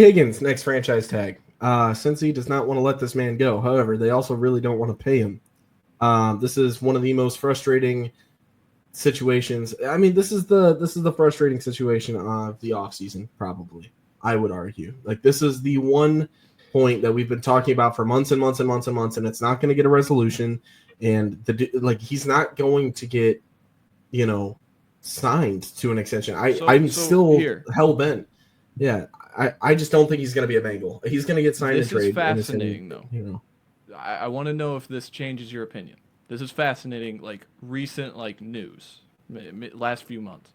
Higgins, next franchise tag. Cincy does not want to let this man go. However, they also really don't want to pay him. This is one of the most frustrating situations. I mean, this is the frustrating situation of the offseason, probably. I would argue. Like, this is the one point that we've been talking about for months and months and months and months, and it's not going to get a resolution. And he's not going to get, signed to an extension. I'm still hell bent. Yeah, I just don't think he's going to be a Bengal. He's going to get signed and trade. This is fascinating, though. I want to know if this changes your opinion. This is fascinating, recent news, last few months.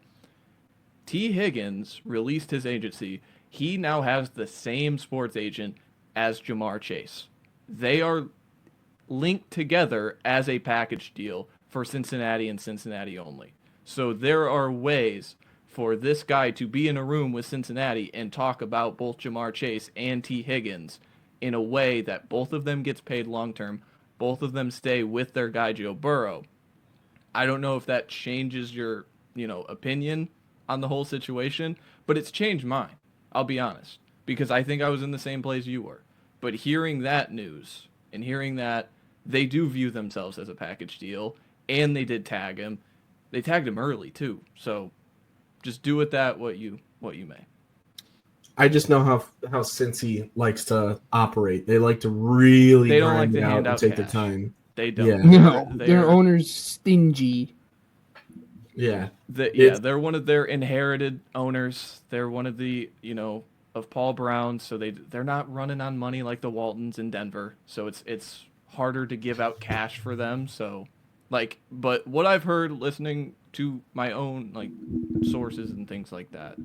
Tee Higgins released his agency. He now has the same sports agent as Jamar Chase. They are linked together as a package deal for Cincinnati and Cincinnati only. So there are ways for this guy to be in a room with Cincinnati and talk about both Jamar Chase and Tee Higgins in a way that both of them gets paid long term, both of them stay with their guy Joe Burrow. I don't know if that changes your, opinion on the whole situation, but it's changed mine. I'll be honest, because I think I was in the same place you were. But hearing that news and hearing that they do view themselves as a package deal, and they did tag him. They tagged him early too, so just do with that what you may. I just know how Cincy likes to operate. They like to really they don't like to hand out take cash. The time. They don't. Yeah. No, their owner's stingy. Yeah. They're one of their inherited owners. They're one of the, of Paul Brown, so they're not running on money like the Waltons in Denver. So it's harder to give out cash for them. So but what I've heard listening to my own sources and things like that,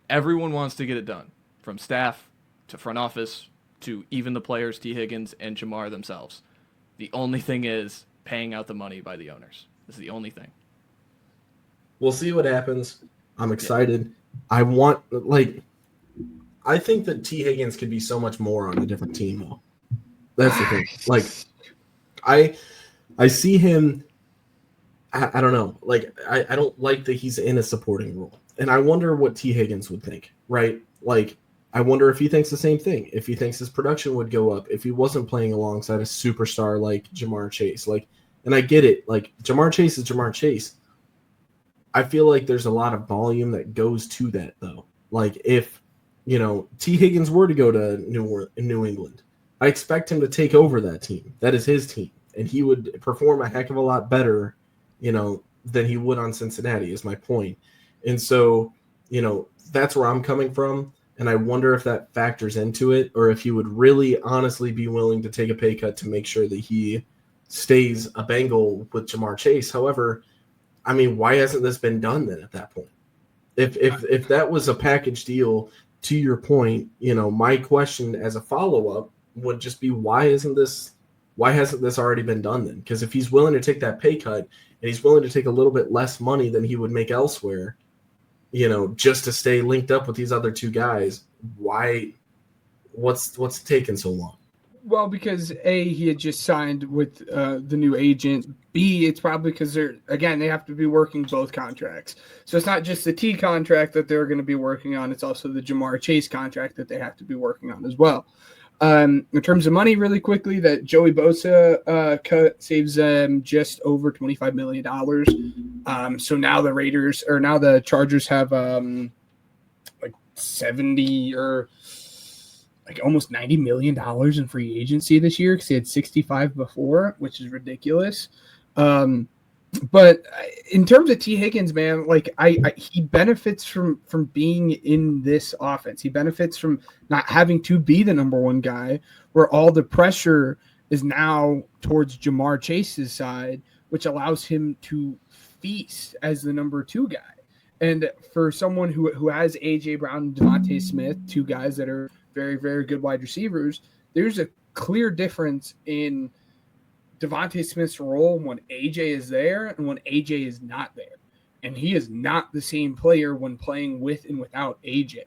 everyone wants to get it done, from staff to front office to even the players, Tee Higgins and Jamar themselves. The only thing is paying out the money by the owners. This is the only thing. We'll see what happens. I'm excited. Yeah. I think that Tee Higgins could be so much more on a different team, though. That's the thing. I see him. I don't know. I don't like that he's in a supporting role. And I wonder what Tee Higgins would think, right? I wonder if he thinks the same thing. If he thinks his production would go up if he wasn't playing alongside a superstar like Jamar Chase. And I get it. Jamar Chase is Jamar Chase. I feel like there's a lot of volume that goes to that, though. If, Tee Higgins were to go to New England, I expect him to take over that team. That is his team. And he would perform a heck of a lot better, than he would on Cincinnati, is my point. And so, that's where I'm coming from. And I wonder if that factors into it, or if he would really honestly be willing to take a pay cut to make sure that he stays a Bengal with Jamar Chase. However, I mean, why hasn't this been done then at that point? If that was a package deal, to your point, my question as a follow-up would just be, why hasn't this already been done then? Because if he's willing to take that pay cut and he's willing to take a little bit less money than he would make elsewhere, just to stay linked up with these other two guys, what's taking so long? Well, because A, he had just signed with the new agent. B, it's probably because they have to be working both contracts. So it's not just the T contract that they're going to be working on. It's also the Jamar Chase contract that they have to be working on as well. In terms of money, really quickly, that Joey Bosa cut saves them just over $25 million. So now the Chargers have 70 or almost $90 million in free agency this year, because he had 65 before, which is ridiculous. But in terms of Tee Higgins, man, he benefits from being in this offense. He benefits from not having to be the number one guy, where all the pressure is now towards Jamar Chase's side, which allows him to feast as the number two guy. And for someone who has A.J. Brown and Devontae Smith, two guys that are very, very good wide receivers, there's a clear difference in Devontae Smith's role when AJ is there and when AJ is not there. And he is not the same player when playing with and without AJ.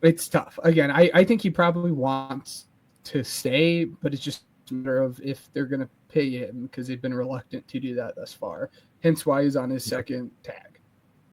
It's tough. Again, I think he probably wants to stay, but it's just a matter of if they're going to pay him, because they've been reluctant to do that thus far. Hence why he's on his second tag.